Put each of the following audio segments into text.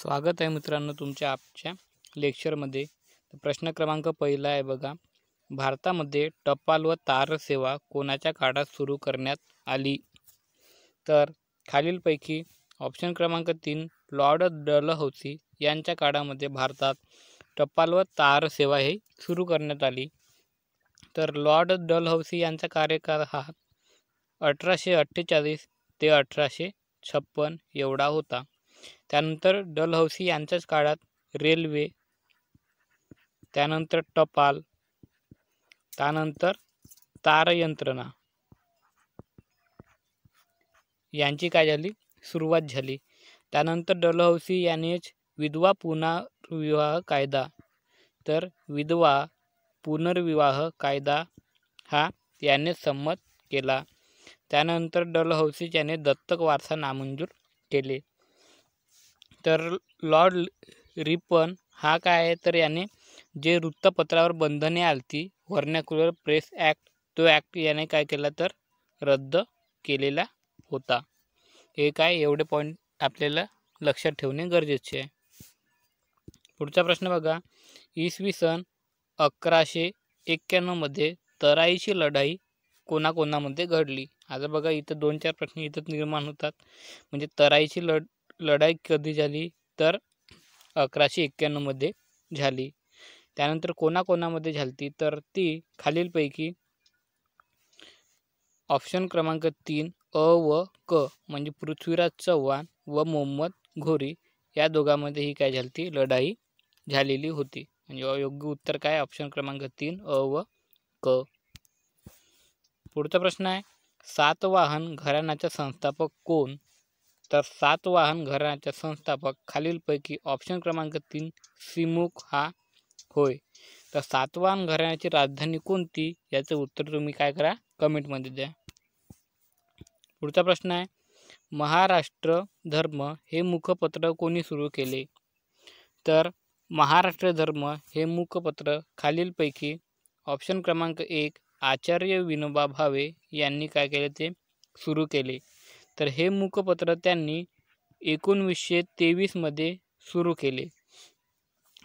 स्वागत आहे मित्रांनो तुमच्या आजच्या लेक्चरमध्ये। प्रश्न क्रमांक पहिला आहे बघा, भारतामध्ये टपाल व तार सेवा कोणाच्या काळात सुरू करण्यात आली? तर खालीलपैकी ऑप्शन क्रमांक 3 लॉर्ड डलहौसी यांच्या काळामध्ये भारतात टपाल व तार सेवा ही सुरू करण्यात आली। तर लॉर्ड डलहौसी यांचा कार्यकाळ हा 1848 ते 1856 एवढा होता। त्यानंतर डलहौसी यांच्याच काळात रेल्वे, त्यानंतर टपाल, त्यानंतर तार यंत्रणा यांची काय झाली सुरुवात झाली। त्यानंतर डलहौसी यांनीच विधवा पुनर्विवाह कायदा, तर विधवा पुनर्विवाह कायदा हा याने संमत केला। त्यानंतर डलहौसी याने दत्तक वारसा नामंजूर केले। तर लॉर्ड रिपन हा काय आहे, तर याने जे वृत्तपत्रावर बंधने आलती व्हर्नॅक्युलर प्रेस ॲक्ट, तो ॲक्ट याने काय केला तर रद्द केलेला होता। हे काय एवढे पॉईंट आपल्याला लक्षात ठेवणे गरजेचे आहे। पुढचा प्रश्न बघा, इसवी सन 1191 मध्ये तराईची लढाई कोणाकोणामध्ये घडली? आता बघा इथं 2-4 प्रश्न इथं निर्माण होतात। म्हणजे तराईची लढाई कधी झाली, तर 1191 मध्ये झाली। त्यानंतर कोणाकोणामध्ये झाली, तर ती खालीलपैकी ऑप्शन क्रमांक 3 अ व क म्हणजे पृथ्वीराज चव्हाण व मोहम्मद घोरी या दोघांमध्ये ही काय झाली लढाई झालेली होती। म्हणजे योग्य उत्तर काय ऑप्शन क्रमांक 3 अ व क। पुढचा प्रश्न आहे, सातवाहन घराण्याचा संस्थापक कोण? तर सातवाहन घराण्याचा संस्थापक खालीलपैकी ऑप्शन क्रमांक 3 सिमुक हा होय। तर सातवाहन घराण्याची राजधानी कोणती, याचं उत्तर तुम्ही काय करा कमेंटमध्ये द्या। पुढचा प्रश्न आहे, महाराष्ट्र धर्म हे मुखपत्र कोणी सुरू केले? तर महाराष्ट्र धर्म हे मुखपत्र खालीलपैकी ऑप्शन क्रमांक 1 आचार्य विनोबा भावे यांनी काय केले ते सुरू केले। तर हे मुखपत्र त्यांनी 1923 मध्ये सुरू केले।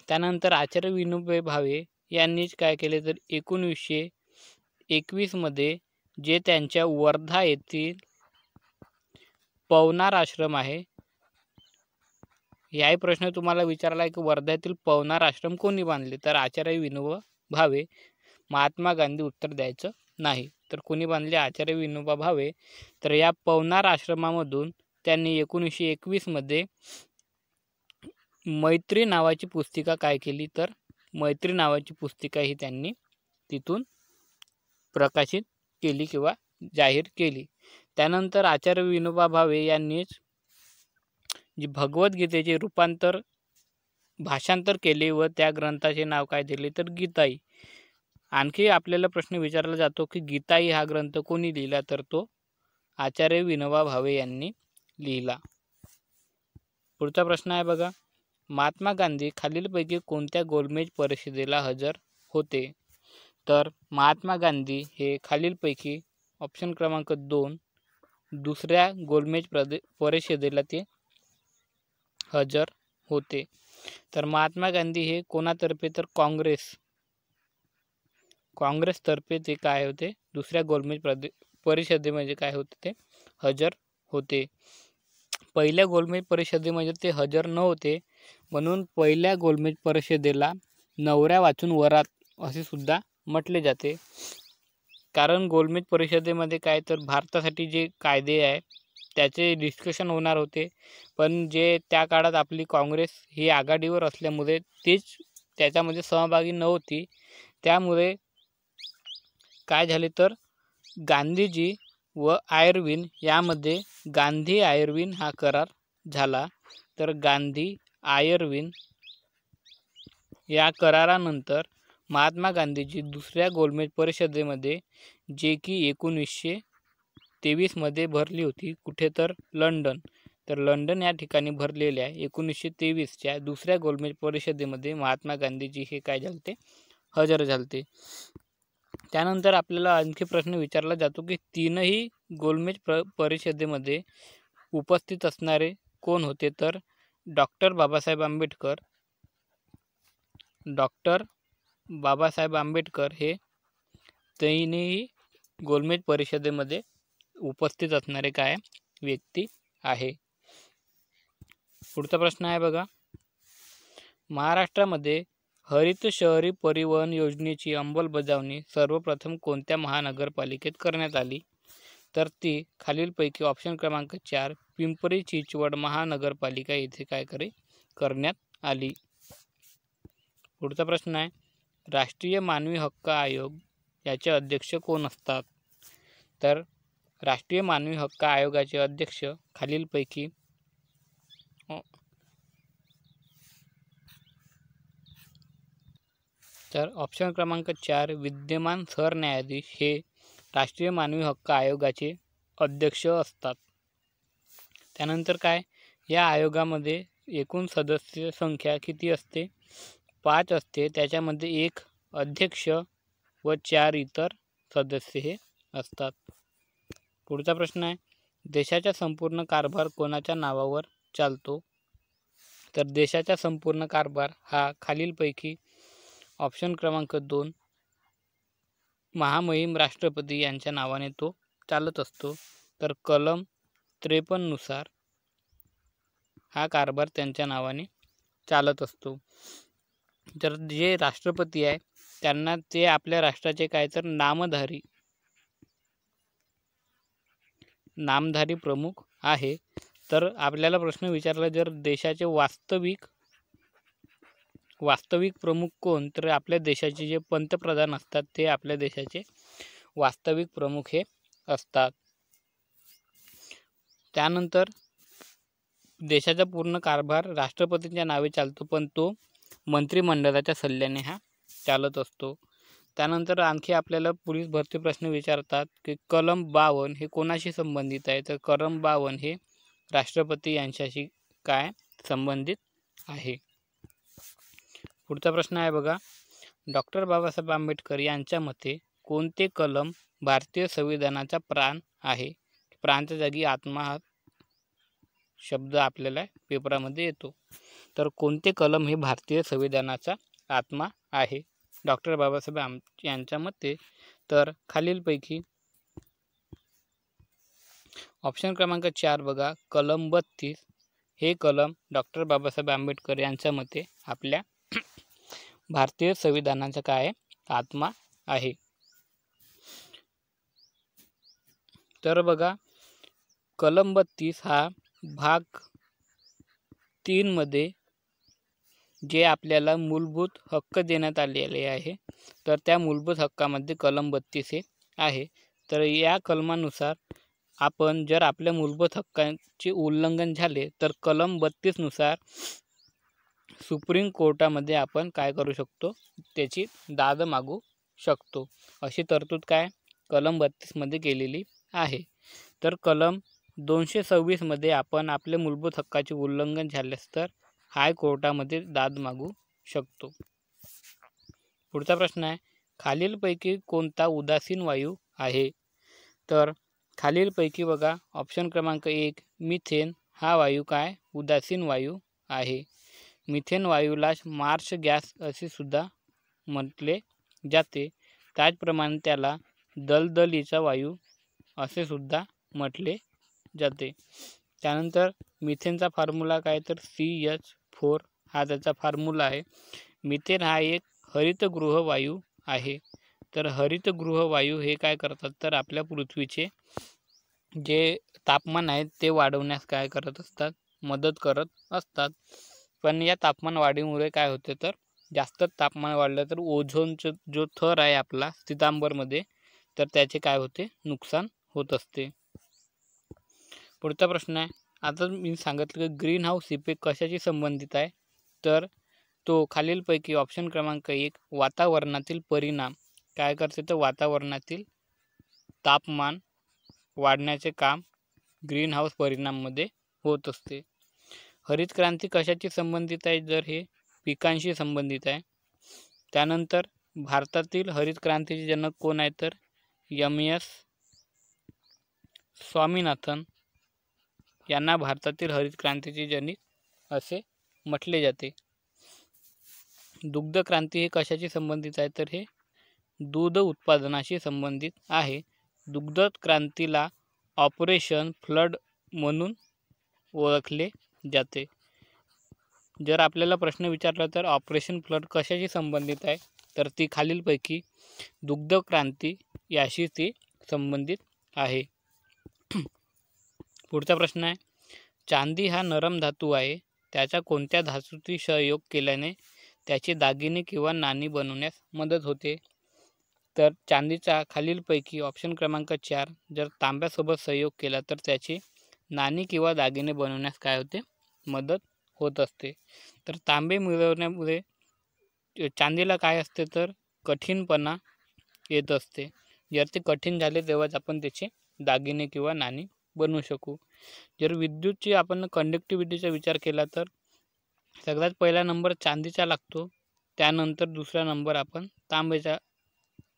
त्यानंतर आचार्य विनोबा भावे यांनीच काय केले तर 1921 मध्ये जे त्यांच्या वर्धा येथील पवनार आश्रम आहे, याही प्रश्न तुम्हाला विचारला आहे की वर्धा येथील पवनार आश्रम कोणी बांधले? तर आचार्य विनोबा भावे, महात्मा गांधी उत्तर द्यायचं नाही। तर कोणी बांधले? आचार्य विनोबा भावे। तर या पवनार आश्रमामधून त्यांनी 1921 मध्ये मैत्री नावाची पुस्तिका काय केली, तर मैत्री नावाची पुस्तिका ही त्यांनी तिथून प्रकाशित केली किंवा जाहीर केली। त्यानंतर आचार्य विनोबा भावे यांनीच जी भगवद्गीतेचे भाषांतर केले व त्या ग्रंथाचे नाव काय दिले तर गीताई। आणखी आपल्याला प्रश्न विचारला जातो की गीताई हा ग्रंथ कोणी लिहिला, तर तो आचार्य विनोबा भावे यांनी लिहिला। पुढचा प्रश्न आहे बघा, महात्मा गांधी खालीलपैकी कोणत्या गोलमेज परिषदेला हजर होते? तर महात्मा गांधी हे खालीलपैकी ऑप्शन क्रमांक 2 दुसऱ्या गोलमेज परिषदेला ते हजर होते। तर महात्मा गांधी हे कोणातर्फे, तर काँग्रेसतर्फे ते काय होते दुसऱ्या गोलमेज परिषदेमध्ये काय होते ते हजर होते। पहिल्या गोलमेज परिषदेमध्ये ते हजर नव्हते, म्हणून पहिल्या गोलमेज परिषदेला नवऱ्या वाचून वरात असे सुद्धा म्हटले जाते। कारण गोलमेज परिषदेमध्ये काय तर भारतासाठी जे कायदे आहे त्याचे डिस्कशन होणार होते, पण जे त्या काळात आपली काँग्रेस ही आघाडीवर असल्यामुळे तेच त्याच्यामध्ये सहभागी नव्हती। त्यामुळे काय झाले तर गांधीजी व आयर्विन यामध्ये गांधी आयर्विन हा करार झाला। तर गांधी आयर्विन या करारानंतर महात्मा गांधीजी दुसऱ्या गोलमेज परिषदेमध्ये, जे की 1923 मध्ये भरली होती, कुठे तर लंडन, तर लंडन या ठिकाणी भरलेल्या 1923च्या दुसऱ्या गोलमेज परिषदेमध्ये महात्मा गांधीजी हे काय झालते हजर झालते। त्यानंतर आपल्याला आणखी प्रश्न विचारला जातो की तीनही गोलमेज परिषदेमध्ये उपस्थित असणारे कोण होते? तर डॉक्टर बाबासाहेब आंबेडकर हे तिन्ही गोलमेज परिषदेमध्ये उपस्थित असणारे काय व्यक्ती आहे. पुढचा प्रश्न आहे बघा, महाराष्ट्रामध्ये हरित शहरी परिवहन योजनेची अंमलबजावणी सर्वप्रथम कोणत्या महानगरपालिकेत करण्यात आली? तर ती खालीलपैकी ऑप्शन क्रमांक 4 पिंपरी चिंचवड महानगरपालिका येथे करण्यात आली. पुढचा प्रश्न आहे, राष्ट्रीय मानवी हक्क आयोग याचे अध्यक्ष कोण असतात? तर राष्ट्रीय मानवी हक्क आयोगाचे अध्यक्ष खालीलपैकी तर ऑप्शन क्रमांक 4 विद्यमान सरन्यायाधीश हे राष्ट्रीय मानवी हक्क आयोगाचे अध्यक्ष असतात. त्यानंतर काय, या आयोगामध्ये एकूण सदस्य संख्या किती असते? 5 असते. त्याच्यामध्ये 1 अध्यक्ष व 4 इतर सदस्य हे असतात. पुढचा प्रश्न आहे, देशाचा संपूर्ण कारभार कोणाच्या नावावर चालतो? तर देशाचा संपूर्ण कारभार हा खालीलपैकी ऑप्शन क्रमांक 2 महामहिम राष्ट्रपती यांच्या नावाने तो चालत असतो. तर कलम 53 नुसार हा कारभार त्यांच्या नावाने चालत असतो. तर जे राष्ट्रपती आहे त्यांना ते आपल्या राष्ट्राचे काय तर नामधारी प्रमुख आहे. तर आपल्याला प्रश्न विचारला, जर देशाचे वास्तविक प्रमुख कोण? तर आपल्या देशाचे जे पंतप्रधान असतात ते आपल्या देशाचे वास्तविक प्रमुख हे असतात. त्यानंतर देशाचा पूर्ण कारभार राष्ट्रपतींच्या नावे चालतो, पण तो मंत्रिमंडळाच्या सल्ल्याने हा चालत असतो. त्यानंतर आणखी आपल्याला पोलीस भरती प्रश्न विचारतात की कलम 52 हे कोणाशी संबंधित आहे? तर कलम 52 हे राष्ट्रपती यांच्याशी काय संबंधित आहे. पुढचा प्रश्न आहे बघा, डॉक्टर बाबासाहेब आंबेडकर यांच्या मते कोणते कलम भारतीय संविधानाचा प्राण आहे? प्राणच्या जागी आत्मा हा शब्द आपल्याला पेपरामध्ये येतो. तर कोणते कलम हे भारतीय संविधानाचा आत्मा आहे डॉक्टर बाबासाहेब यांच्या मते? तर खालीलपैकी ऑप्शन क्रमांक 4 बघा, कलम 32 हे कलम डॉक्टर बाबासाहेब आंबेडकर यांच्या मते आपल्या भारतीय संविधानाचा काय आत्मा आहे. तर बघा, कलम 32 हा भाग 3 मध्ये जे आपल्याला मूलभूत हक्क देण्यात आलेले आहे, तर त्या मूलभूत हक्कामध्ये कलम 32 हे आहे. तर या कलमानुसार आपण जर आपल्या मूलभूत हक्कांचे उल्लंघन झाले तर कलम 32 नुसार सुप्रीम कोर्टामध्ये आपण काय करू शकतो? त्याची दाद मागू शकतो. अशी तरतूद काय कलम 32 मध्ये केलेली आहे. तर कलम 226 मध्ये आपण आपल्या मूलभूत हक्काचे उल्लंघन झाल्यास तर हायकोर्टामध्ये दाद मागू शकतो. पुढचा प्रश्न आहे, खालीलपैकी कोणता उदासीन वायू आहे? तर खालीलपैकी बघा, ऑप्शन क्रमांक 1 मिथेन हा वायू काय उदासीन वायू आहे. मिथेन वायूला मार्श गॅस असे सुद्धा म्हटले जाते. त्याचप्रमाणे त्याला दलदलीचा वायू असे सुद्धा म्हटले जाते. त्यानंतर मिथेनचा फॉर्म्युला काय तर CH4 हा त्याचा फॉर्म्युला आहे. मिथेन हा एक हरितगृह वायू आहे. तर हरितगृह वायू हे काय करतात? तर आपल्या पृथ्वीचे जे तापमान आहे ते वाढवण्यास काय करत असतात? मदत करत असतात. पण या तापमान वाढीमुळे काय होते? तर जास्त तापमान वाढलं तर ओझोनचा जो थर आहे आपला सितांबरमध्ये, तर त्याचे काय होते? नुकसान होत असते. पुढचा प्रश्न आहे, आता मी सांगितलं की ग्रीन हाऊस इफेक्ट कशाशी संबंधित आहे? तर तो खालीलपैकी ऑप्शन क्रमांक 1 वातावरणातील परिणाम काय करते? तर वातावरणातील तापमान वाढण्याचे काम ग्रीन हाऊस परिणाममध्ये होत असते. हरित क्रांती कशाशी संबंधित आहे? जर हे पिकांशी संबंधित आहे. त्यानंतर भारतातील हरित क्रांतीचे जनक कोण आहे? तर MS स्वामीनाथन यांना भारतातील हरित क्रांतीचे जनक असे म्हटले जाते. दुग्ध क्रांती हे कशाशी संबंधित आहे, तर हे दूध उत्पादनाशी संबंधित आहे. दुग्ध क्रांतीला ऑपरेशन फ्लड म्हणून ओळखले जाते. जर आपल्याला प्रश्न विचारला तर ऑपरेशन फ्लड कशाशी संबंधित आहे, तर ती खालीलपैकी दुग्ध क्रांती याशी ती संबंधित आहे. पुढचा प्रश्न आहे, चांदी हा नरम धातू आहे. त्याचा कोणत्या धातूशी सहयोग केल्याने त्याचे दागिने किंवा नाणी बनवण्यास मदत होते, तर चांदीचा खालीलपैकी ऑप्शन क्रमांक 4 जर तांब्यासोबत सहयोग केला तर त्याची नाणी किंवा दागिने बनवण्यास काय होते, मदत होत असते. तर तांबे मिळवण्यामुळे चांदीला काय असते, तर कठीणपणा येत असते. जर ते कठीण झाले तेव्हाच आपण त्याचे दागिने किंवा नाणी बनवू शकू. जर विद्युतची आपण कंडक्टिव्हिटीचा विचार केला तर सगळ्यात पहिला नंबर चांदीचा लागतो, त्यानंतर दुसरा नंबर आपण तांब्याचा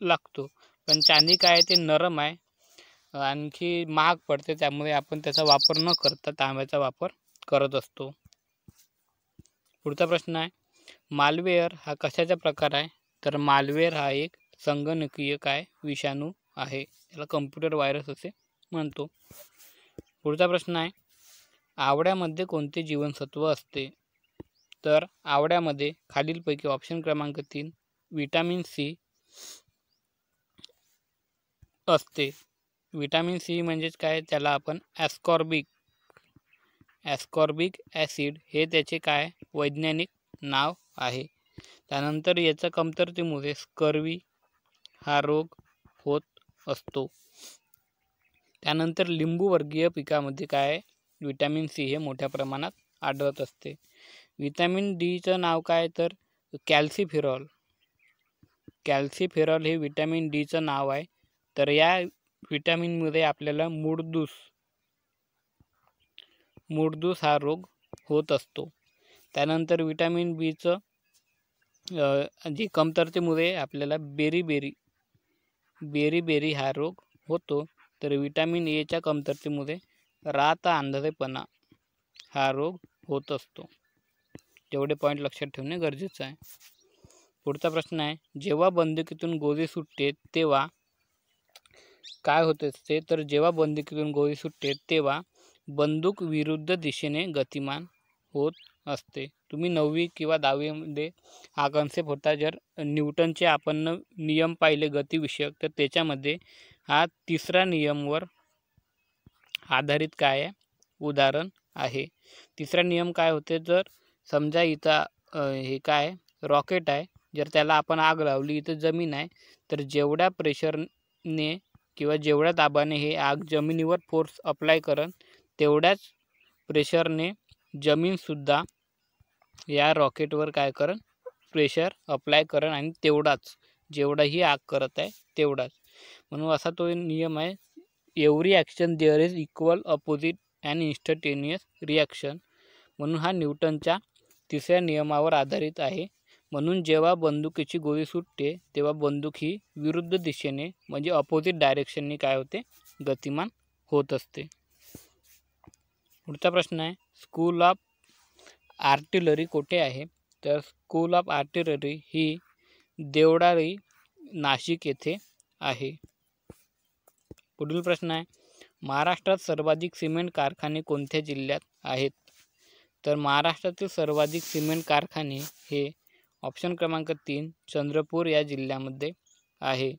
लागतो. पण चांदी काय आहे, ते नरम आहे, आणखी महाग पडते, त्यामुळे आपण त्याचा वापर न करता तांब्याचा वापर करत असतो. पुढचा प्रश्न आहे, मालवेअर हा कशाचा प्रकार आहे, तर मालवेअर हा एक संगणकीय विषाणू आहे. त्याला कम्प्युटर व्हायरस असे म्हणतो. पुढचा प्रश्न आहे, आवळ्यामध्ये कोणते जीवनसत्व असते, तर आवळ्यामध्ये खालीलपैकी ऑप्शन क्रमांक 3 विटॅमिन सी असते. विटॅमिन सी म्हणजेच काय, त्याला आपण ॲस्कॉर्बिक ॲसिड हे त्याचे वैज्ञानिक नाव आहे. त्यानंतर याच्या कमतरतेमुळे स्कर्वी हा रोग होत असतो. त्यानंतर लिंबूवर्गीय पिकामध्ये विटॅमिन सी हे मोठ्या प्रमाणात आढळत असते. विटॅमिन डीचं नाव तर कॅल्सिफेरॉल हे विटॅमिन डीचं नाव आहे. तर या विटॅमिनमुळे आपल्याला मूळदूस हा रोग होत असतो. त्यानंतर विटॅमिन बीचं जी कमतरतेमुळे आपल्याला बेरी हा रोग होतो. तर विटॅमिन एच्या कमतरतेमुळे रात आंधळेपणा हा रोग होत असतो. जेवढे पॉईंट लक्षात ठेवणे गरजेचं आहे. पुढचा प्रश्न आहे, जेव्हा बंदुकीतून गोळी सुटते तेव्हा काय होत असते, तर जेव्हा बंदुकीतून गोळी सुटते तेव्हा बंदूक विरुद्ध दिशेने गतिमान होत असते. तुम्ही 9वी किंवा 10वीमध्ये हा कन्सेप्ट होता. जर न्यूटनचे आपण नियम पाहिले गतिविषयक, तर त्याच्यामध्ये हा तिसरा नियमवर आधारित उदाहरण आहे. तिसरा नियम काय होते, जर समजा इथं हे रॉकेट आहे, जर त्याला आपण आग लावली, इथं जमीन आहे, तर जेवढ्या प्रेशरने किंवा जेवढ्या दाबाने हे आग जमिनीवर फोर्स अप्लाय करन, तेवढ्याच प्रेशरने जमीनसुद्धा या रॉकेटवर प्रेशर अप्लाय करन, आणि तेवढाच जेवढा ही आग करत आहे तेवढाच. म्हणून असा तो नियम आहे, every action there is equal opposite and instantaneous reaction. म्हणून हा न्यूटनच्या तिसऱ्या नियमावर आधारित आहे. म्हणून जेव्हा बंदुकीची गोळी सुटते तेव्हा बंदूक ही विरुद्ध दिशेने म्हणजे अपोजिट डायरेक्शनने होते, गतिमान होत असते. पुढचा प्रश्न आहे, स्कूल ऑफ आर्टिलरी कोठे आहे, तर स्कूल ऑफ आर्टिलरी ही देवळाली नाशिक येथे आहे. पुढील प्रश्न आहे, महाराष्ट्रात सर्वाधिक सिमेंट कारखाने कोणत्या जिल्ह्यात आहेत, तर महाराष्ट्रातील सर्वाधिक सिमेंट कारखाने हे ऑप्शन क्रमांक 3 चंद्रपूर या जिल्ह्यामध्ये आहे.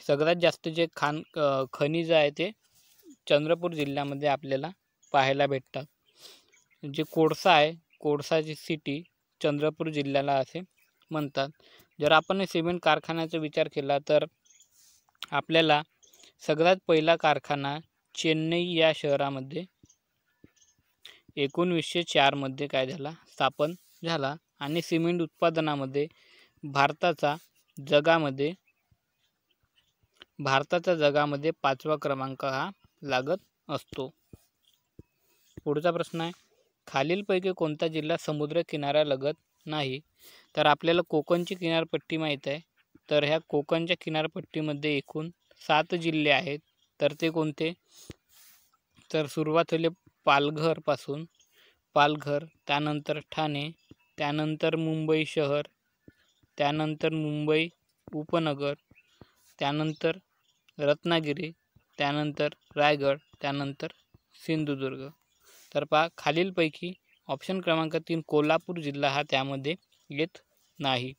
सगळ्यात जास्त जे खनिज आहे ते चंद्रपूर जिल्ह्यामध्ये आपल्याला पाहायला भेटतात. जे कोळसा आहे, कोळसाची सिटी चंद्रपूर जिल्ह्याला असे म्हणतात. जर आपण सिमेंट कारखान्याचा विचार केला तर आपल्याला सगळ्यात पहिला कारखाना चेन्नई या शहरामध्ये 1904 मध्ये स्थापन झाला, आणि सिमेंट उत्पादनामध्ये भारताचा जगामध्ये 5वा क्रमांक हा लागत असतो. पुढचा प्रश्न आहे, खालीलपैकी कोणता जिल्हा समुद्र किनाऱ्यालगत नाही, तर आपल्याला कोकणची किनारपट्टी माहीत आहे. तर ह्या कोकणच्या किनारपट्टीमध्ये एकूण 7 जिल्हे आहेत. तर ते कोणते, तर सुरुवात होईल पालघर पासून, पालघर, त्यानंतर ठाणे, त्यानंतर मुंबई शहर, त्यानंतर मुंबई उपनगर, त्यानंतर रत्नागिरी, त्यानंतर रायगड, त्यानंतर सिंधुदुर्ग. तर पहा खालीलपैकी ऑप्शन क्रमांक 3 कोल्हापूर जिल्हा हा त्यामध्ये येत नाही.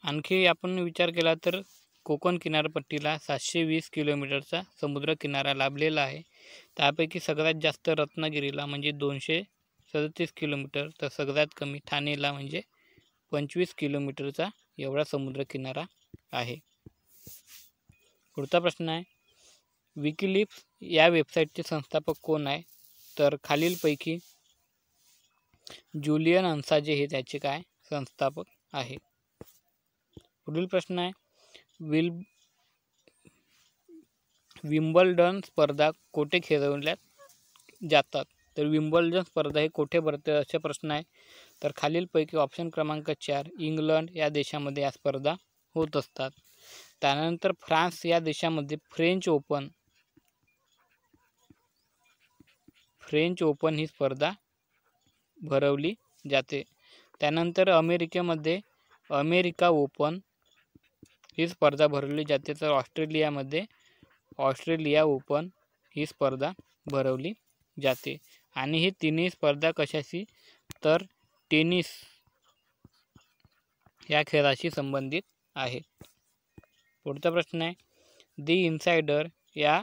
आणखी आपण विचार केला तर कोकण किनारपट्टीला 720 किलोमीटरचा समुद्र किनारा लाभलेला आहे. त्यापैकी सगळ्यात जास्त रत्नागिरीला म्हणजे 237 किलोमीटर, तर सगळ्यात कमी ठाणेला म्हणजे 25 किलोमीटरचा एवढा समुद्र किनारा आहे. पुढचा प्रश्न आहे, विकिलीक्स या वेबसाईटचे संस्थापक कोण आहे? तर खालीलपैकी जुलियन अन्साजे हे त्याचे काय संस्थापक आहे. पुढील प्रश्न आहे, विम्बल्डन स्पर्धा कोठे खेळवल्या जातात? तर विम्बल्डन स्पर्धा हे कोठे भरते असे प्रश्न आहे. तर खालीलपैकी ऑप्शन क्रमांक 4 इंग्लंड या देशामध्ये या स्पर्धा होत असतात. त्यानंतर फ्रान्स या देशामध्ये फ्रेंच ओपन ही स्पर्धा भरवली जाते. त्यानंतर अमेरिकेमध्ये अमेरिका ओपन ही स्पर्धा भरवली जाते. तर ऑस्ट्रेलियामध्ये ऑस्ट्रेलिया ओपन ही स्पर्धा भरवली जाते. आणि ही तिन्ही स्पर्धा कशाशी? तर टेनिस या खेळाशी संबंधित आहेत. पुढचा प्रश्न आहे, दी इन्सायडर या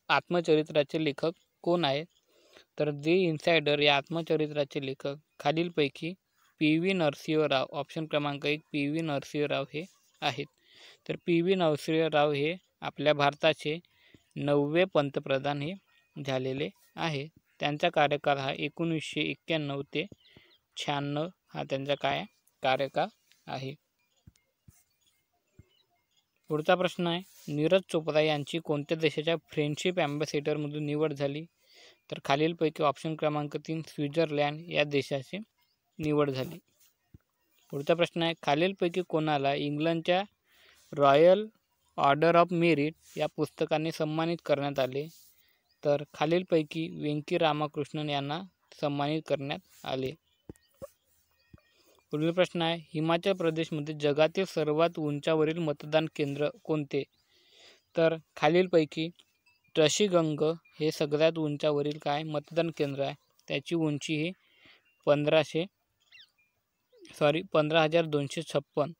आत्मचरित्राचे लेखक कोण आहेत? तर दी इन्सायडर या आत्मचरित्राचे लेखक खालीलपैकी पी.व्ही. नरसिंहराव, ऑप्शन क्रमांक 1 पी.व्ही. नरसिंहराव हे आहेत. तर पी.व्ही. नरसिंहराव हे आपल्या भारताचे 9वे पंतप्रधान हे झालेले आहे. त्यांचा कार्यकाळ हा 1991 ते 96 हा त्यांचा काय कार्यकाळ आहे. पुढचा प्रश्न आहे, नीरज चोप्रा यांची कोणत्या देशाच्या फ्रेंडशिप ॲम्बॅसेडरमधून निवड झाली? तर खालीलपैकी ऑप्शन क्रमांक 3 स्वित्झर्लंड या देशाची निवड झाली. पुढचा प्रश्न आहे, खालीलपैकी कोणाला इंग्लंडच्या रॉयल ऑर्डर ऑफ मेरिट या पुस्तकाने सन्मानित करण्यात आले? तर खालीलपैकी वेंकी रामकृष्णन यांना सन्मानित करण्यात आले. पुढील प्रश्न आहे, हिमाचल प्रदेशमध्ये जगातील सर्वात उंचावरील मतदान केंद्र कोणते? तर खालीलपैकी टशीगंग हे सगळ्यात उंचावरील काय मतदान केंद्र आहे. त्याची उंची ही 15,256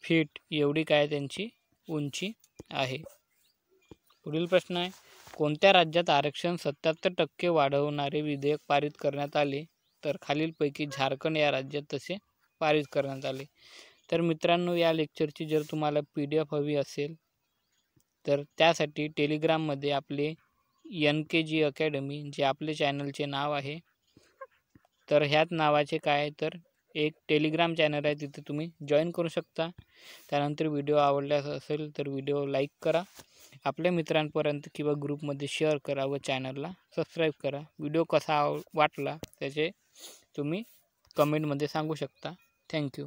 फीट एवढी काय त्यांची उंची आहे. पुढील प्रश्न आहे, कोणत्या राज्यात आरक्षण 77% वाढवणारे विधेयक पारित करण्यात आले? तर खालीलपैकी झारखंड या राज्यात तसे पारित करण्यात आले. तर मित्रांनो, या लेक्चरची जर तुम्हाला PDF हवी असेल तर त्यासाठी टेलिग्राममध्ये आपले NKG अकॅडमी जे आपले चॅनलचे नाव आहे, तर ह्याच नावाचे काय तर एक टेलिग्राम चॅनल आहे, तिथे तुम्ही जॉईन करू शकता. त्यानंतर व्हिडिओ आवडल्यास असेल तर व्हिडिओ लाईक करा, आपल्या मित्रांपर्यंत किंवा ग्रुपमध्ये शेअर करा व चॅनलला सबस्क्राईब करा. व्हिडिओ कसा वाटला त्याचे तुम्ही कमेंटमध्ये सांगू शकता. थँक्यू.